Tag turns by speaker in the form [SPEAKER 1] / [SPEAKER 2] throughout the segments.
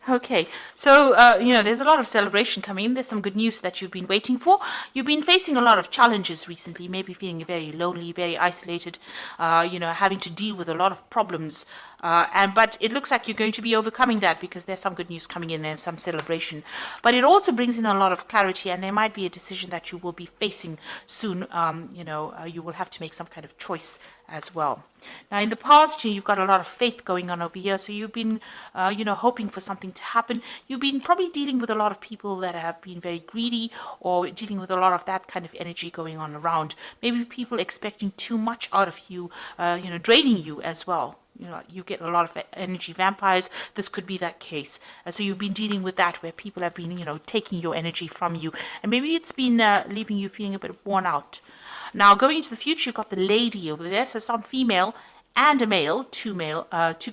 [SPEAKER 1] Okay, so there's a lot of celebration coming in. There's some good news that you've been waiting for. You've been facing a lot of challenges recently, maybe feeling very lonely, very isolated, having to deal with a lot of problems. But it looks like you're going to be overcoming that because there's some good news coming in and some celebration. But it also brings in a lot of clarity, and there might be a decision that you will be facing soon. You will have to make some kind of choice as well. Now, in the past, you've got a lot of faith going on over here, so you've been, hoping for something to happen. You've been probably dealing with a lot of people that have been very greedy, or dealing with a lot of that kind of energy going on around. Maybe people expecting too much out of you, draining you as well. You get a lot of energy vampires. This could be that case. So you've been dealing with that where people have been, taking your energy from you. And maybe it's been leaving you feeling a bit worn out. Now, going into the future, you've got the lady over there. So some female and a male, two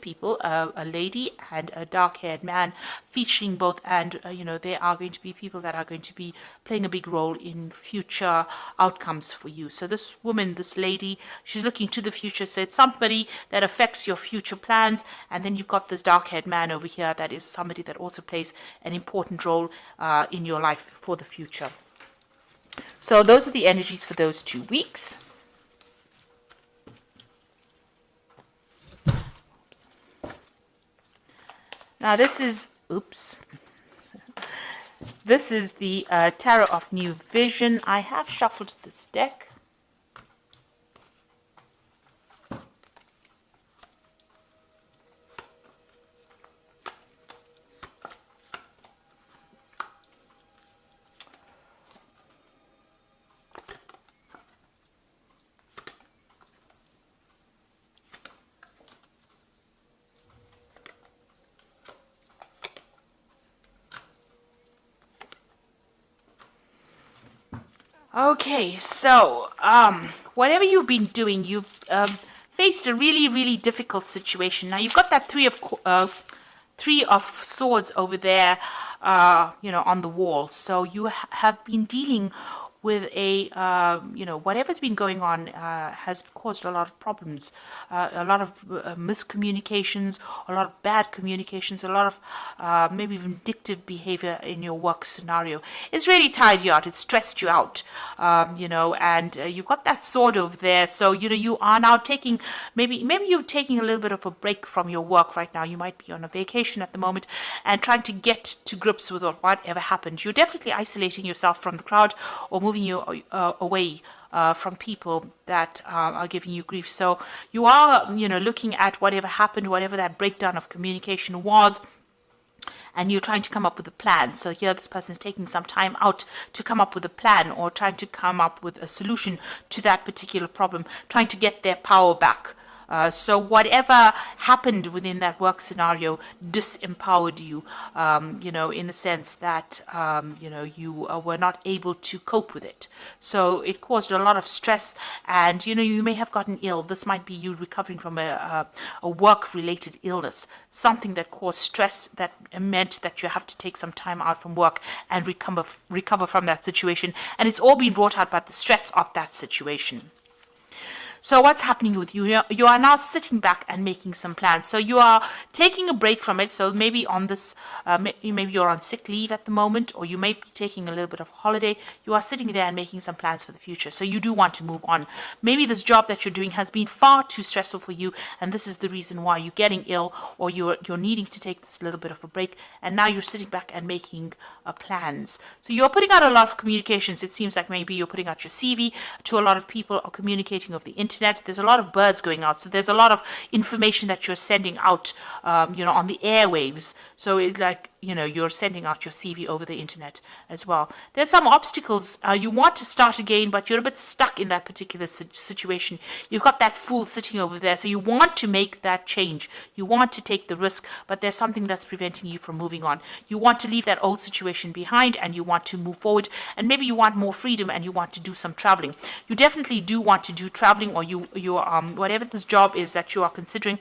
[SPEAKER 1] people, a lady and a dark-haired man, featuring both. And, they are going to be people that are going to be playing a big role in future outcomes for you. So this woman, this lady, she's looking to the future. So it's somebody that affects your future plans. And then you've got this dark-haired man over here that is somebody that also plays an important role in your life for the future. So those are the energies for those 2 weeks. Now this is the Tarot of New Vision. I have shuffled this deck. Okay, so whatever you've been doing, you've faced a really, really difficult situation. Now you've got that three of swords over there, on the wall. So you have been dealing with whatever's been going on has caused a lot of problems, a lot of miscommunications, a lot of bad communications, a lot of maybe vindictive behavior in your work scenario. It's really tired you out. It's stressed you out, and you've got that sword over there. So, you are now taking, maybe you're taking a little bit of a break from your work right now. You might be on a vacation at the moment and trying to get to grips with whatever happened. You're definitely isolating yourself from the crowd or moving you away from people that are giving you grief. So you are, looking at whatever happened, whatever that breakdown of communication was, and you're trying to come up with a plan. So here this person is taking some time out to come up with a plan or trying to come up with a solution to that particular problem, trying to get their power back. So whatever happened within that work scenario disempowered you, in the sense that, you were not able to cope with it. So it caused a lot of stress and, you may have gotten ill. This might be you recovering from a work-related illness, something that caused stress that meant that you have to take some time out from work and recover from that situation. And it's all been brought out by the stress of that situation. So what's happening with you? You are now sitting back and making some plans. So you are taking a break from it. So maybe on this, maybe you're on sick leave at the moment, or you may be taking a little bit of holiday. You are sitting there and making some plans for the future. So you do want to move on. Maybe this job that you're doing has been far too stressful for you, and this is the reason why you're getting ill, or you're needing to take this little bit of a break. And now you're sitting back and making plans. So you're putting out a lot of communications. It seems like maybe you're putting out your CV to a lot of people, or communicating over the internet. There's a lot of birds going out. So there's a lot of information that you're sending out, on the airwaves. So it's like, you're sending out your CV over the internet as well. There's some obstacles. You want to start again, but you're a bit stuck in that particular situation. You've got that fool sitting over there. So you want to make that change. You want to take the risk, but there's something that's preventing you from moving on. You want to leave that old situation behind and you want to move forward, and maybe you want more freedom and you want to do some traveling. You definitely do want to do traveling, or you whatever this job is that you are considering,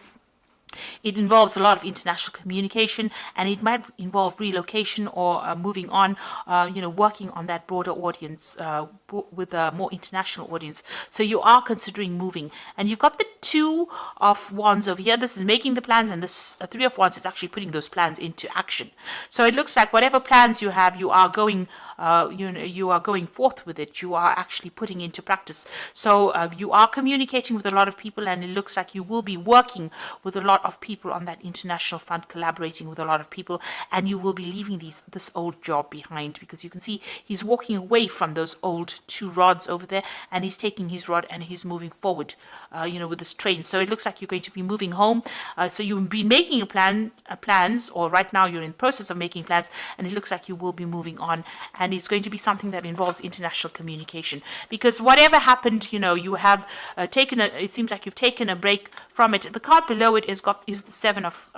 [SPEAKER 1] It involves a lot of international communication, and it might involve relocation or moving on, working on that broader audience with a more international audience. So you are considering moving, and you've got the Two of Wands over here. This is making the plans, and this Three of Wands is actually putting those plans into action. So it looks like whatever plans you have, you are going you are going forth with it. You are actually putting into practice. So you are communicating with a lot of people, and it looks like you will be working with a lot of people on that international front, collaborating with a lot of people, and you will be leaving this old job behind, because you can see he's walking away from those old two rods over there, and he's taking his rod and he's moving forward, with this train. So it looks like you're going to be moving home. So you've been making plans, or right now you're in the process of making plans, and it looks like you will be moving on, and it's going to be something that involves international communication, because whatever happened, you have it seems like you've taken a break from it. The card below it is the Seven of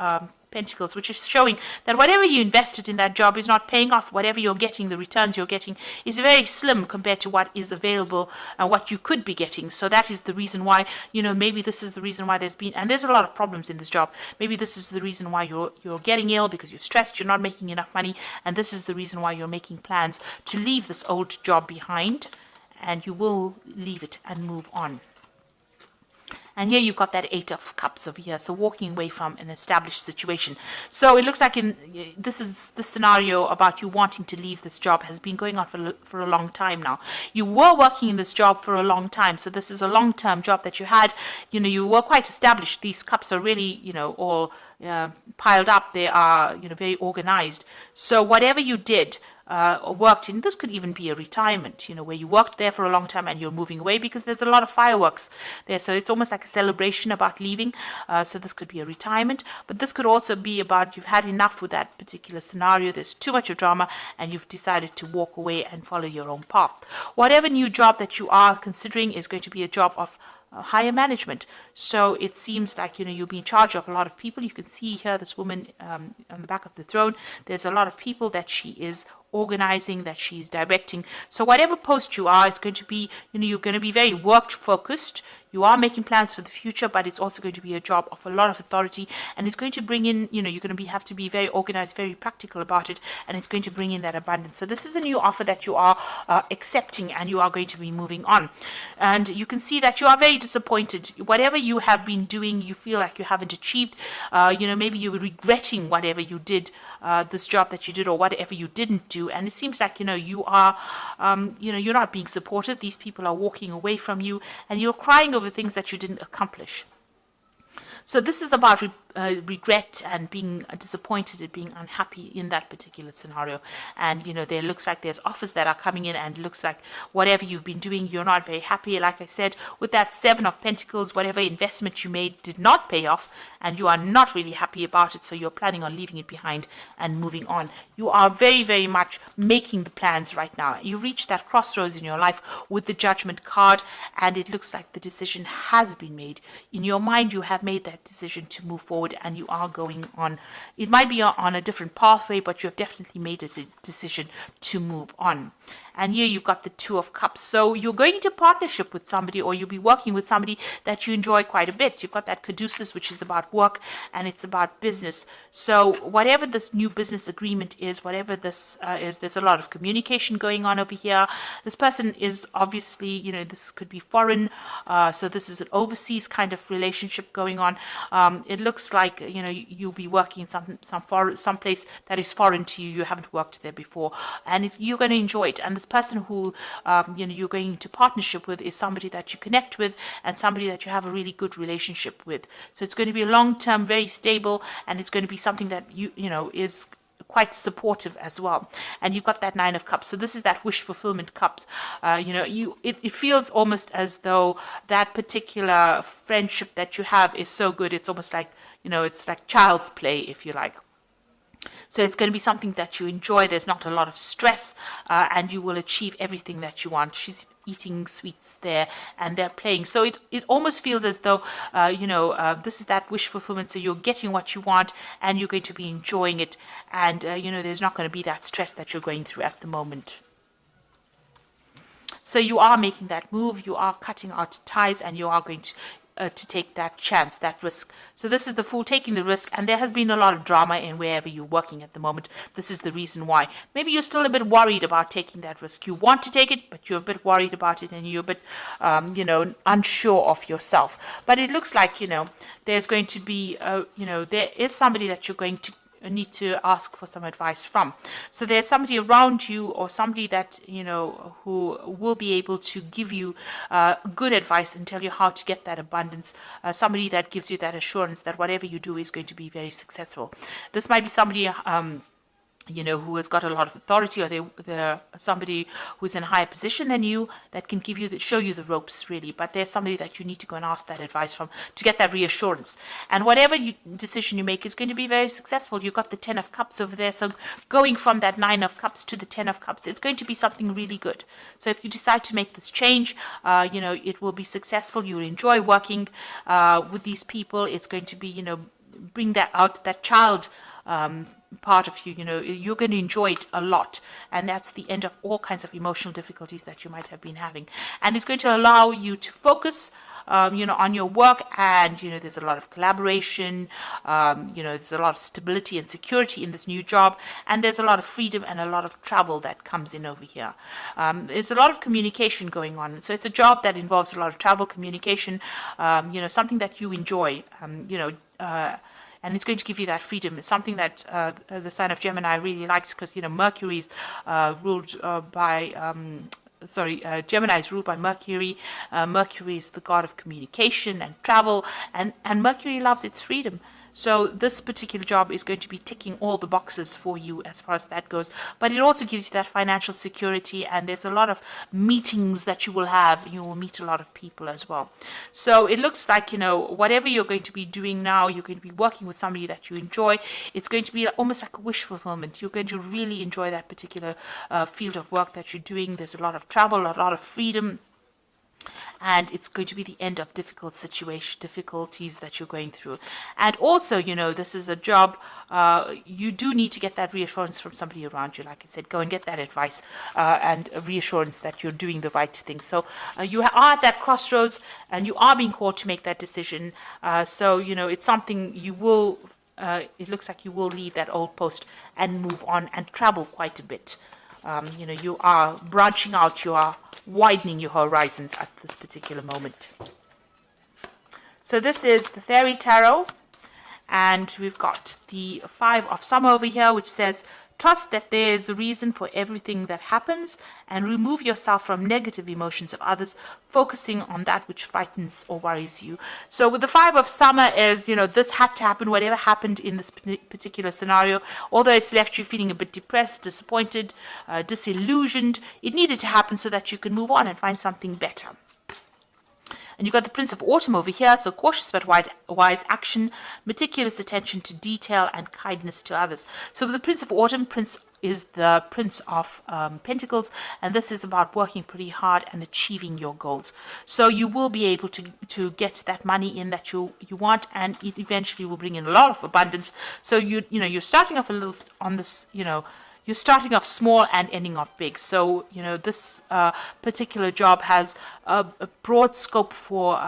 [SPEAKER 1] Pentacles, which is showing that whatever you invested in that job is not paying off. Whatever you're getting, the returns you're getting is very slim compared to what is available and what you could be getting. So that is the reason why, maybe this is the reason why there's a lot of problems in this job. Maybe this is the reason why you're getting ill, because you're stressed, you're not making enough money, and this is the reason why you're making plans to leave this old job behind, and you will leave it and move on. And here you've got that Eight of Cups over here, so walking away from an established situation. So it looks like this scenario about you wanting to leave this job has been going on for a long time now. You were working in this job for a long time, so this is a long-term job that you had. You were quite established. These cups are really, all piled up. They are, very organized. So whatever you did, worked in, this could even be a retirement, where you worked there for a long time and you're moving away, because there's a lot of fireworks there. So it's almost like a celebration about leaving. So this could be a retirement, but this could also be about you've had enough with that particular scenario. There's too much of drama, and you've decided to walk away and follow your own path. Whatever new job that you are considering is going to be a job of higher management. So it seems like, you'll be in charge of a lot of people. You can see here this woman on the back of the throne. There's a lot of people that she is organizing, that she's directing. So whatever post you are, it's going to be, you're going to be very work focused. You are making plans for the future, but it's also going to be a job of a lot of authority, and it's going to bring in, you're going to have to be very organized, very practical about it, and it's going to bring in that abundance. So this is a new offer that you are accepting, and you are going to be moving on. And you can see that you are very disappointed. Whatever you have been doing, you feel like you haven't achieved. Maybe you're regretting whatever you did, this job that you did, or whatever you didn't do. And it seems like, you are, you're not being supported. These people are walking away from you, and you're crying over things that you didn't accomplish. So this is about regret and being disappointed and being unhappy in that particular scenario. And, there looks like there's offers that are coming in, and looks like whatever you've been doing, you're not very happy. Like I said, with that Seven of Pentacles, whatever investment you made did not pay off, and you are not really happy about it. So you're planning on leaving it behind and moving on. You are very, very much making the plans right now. You reach that crossroads in your life with the Judgment card, and it looks like the decision has been made. In your mind, you have made that decision to move forward, and you are going on. It might be on a different pathway, but you have definitely made a decision to move on. And here you've got the Two of Cups. So you're going into partnership with somebody, or you'll be working with somebody that you enjoy quite a bit. You've got that Caduceus, which is about work, and it's about business. So whatever this new business agreement is, whatever this is, there's a lot of communication going on over here. This person is obviously, this could be foreign. So this is an overseas kind of relationship going on. It looks like, you'll be working in some place that is foreign to you. You haven't worked there before, and you're going to enjoy it. And this person who you're going into partnership with is somebody that you connect with, and somebody that you have a really good relationship with. So it's going to be long-term, very stable, and it's going to be something that is quite supportive as well. And you've got that Nine of Cups. So this is that wish fulfillment cup. It feels almost as though that particular friendship that you have is so good. It's almost like, it's like child's play, if you like. So it's going to be something that you enjoy. There's not a lot of stress, and you will achieve everything that you want. She's eating sweets there, and they're playing. So it almost feels as though, this is that wish fulfillment. So you're getting what you want, and you're going to be enjoying it. And, there's not going to be that stress that you're going through at the moment. So you are making that move, you are cutting out ties, and you are going to to take that chance, that risk. So this is the Fool taking the risk, and there has been a lot of drama in wherever you're working at the moment. This is the reason why. Maybe you're still a bit worried about taking that risk. You want to take it, but you're a bit worried about it, and you're a bit, unsure of yourself. But it looks like, there's going to be, there is somebody that you're going to need to ask for some advice from. So there's somebody around you, or somebody that who will be able to give you good advice and tell you how to get that abundance. Somebody that gives you that assurance that whatever you do is going to be very successful. This might be somebody who has got a lot of authority, or they're somebody who's in a higher position than you that can show you the ropes, really. But there's somebody that you need to go and ask that advice from to get that reassurance. And whatever decision you make is going to be very successful. You've got the 10 of Cups over there. So going from that 9 of Cups to the 10 of Cups, it's going to be something really good. So if you decide to make this change, it will be successful. You'll enjoy working with these people. It's going to be, bring that out, that child part of you, you're going to enjoy it a lot, and that's the end of all kinds of emotional difficulties that you might have been having, and it's going to allow you to focus on your work, and there's a lot of collaboration, there's a lot of stability and security in this new job, and there's a lot of freedom and a lot of travel that comes in over here. There's a lot of communication going on, so it's a job that involves a lot of travel, communication, something that you enjoy, and it's going to give you that freedom. It's something that the sign of Gemini really likes, because Mercury is ruled by Gemini is ruled by Mercury. Mercury is the god of communication and travel, and Mercury loves its freedom. So this particular job is going to be ticking all the boxes for you as far as that goes. But it also gives you that financial security, and there's a lot of meetings that you will have. You will meet a lot of people as well. So it looks like, whatever you're going to be doing now, you're going to be working with somebody that you enjoy. It's going to be almost like a wish fulfillment. You're going to really enjoy that particular field of work that you're doing. There's a lot of travel, a lot of freedom. And it's going to be the end of difficulties that you're going through. And also, this is a job, you do need to get that reassurance from somebody around you. Like I said, go and get that advice and a reassurance that you're doing the right thing. So you are at that crossroads, and you are being called to make that decision. So, it's something you will, it looks like you will leave that old post and move on and travel quite a bit. You are branching out, you are widening your horizons at this particular moment. So this is the Fairy Tarot, and we've got the 5 of Summer over here, which says, trust that there is a reason for everything that happens, and remove yourself from negative emotions of others, focusing on that which frightens or worries you. So with the 5 of Summer is, this had to happen, whatever happened in this particular scenario, although it's left you feeling a bit depressed, disappointed, disillusioned, it needed to happen so that you can move on and find something better. And you've got the Prince of Autumn over here, so cautious but wise action, meticulous attention to detail, and kindness to others. So with the Prince of Autumn, Prince is the Prince of Pentacles, and this is about working pretty hard and achieving your goals. So you will be able to get that money in that you want, and it eventually will bring in a lot of abundance. So you're starting off a little on this, you're starting off small and ending off big. So, this particular job has a broad scope for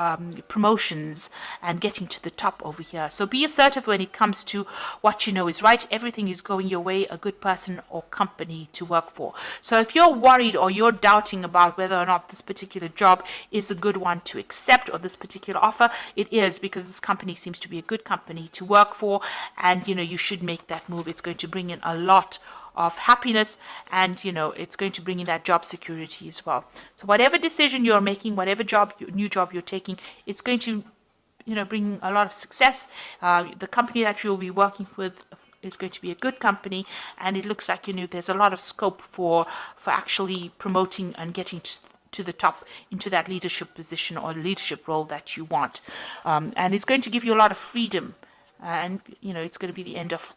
[SPEAKER 1] promotions and getting to the top over here. So be assertive when it comes to what you know is right. Everything is going your way, a good person or company to work for. So if you're worried or you're doubting about whether or not this particular job is a good one to accept, or this particular offer, it is, because this company seems to be a good company to work for, and, you should make that move. It's going to bring in a lot of happiness, and it's going to bring in that job security as well. So whatever decision you're making, whatever new job you're taking, it's going to bring a lot of success. The company that you'll be working with is going to be a good company, and it looks like there's a lot of scope for actually promoting and getting to the top into that leadership position or leadership role that you want, and it's going to give you a lot of freedom. And, it's going to be the end of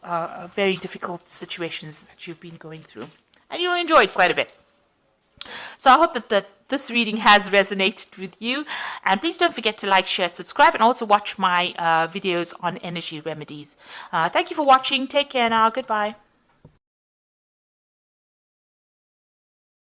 [SPEAKER 1] very difficult situations that you've been going through. And you'll enjoy it quite a bit. So I hope that this reading has resonated with you. And please don't forget to like, share, subscribe, and also watch my videos on energy remedies. Thank you for watching. Take care now. Goodbye.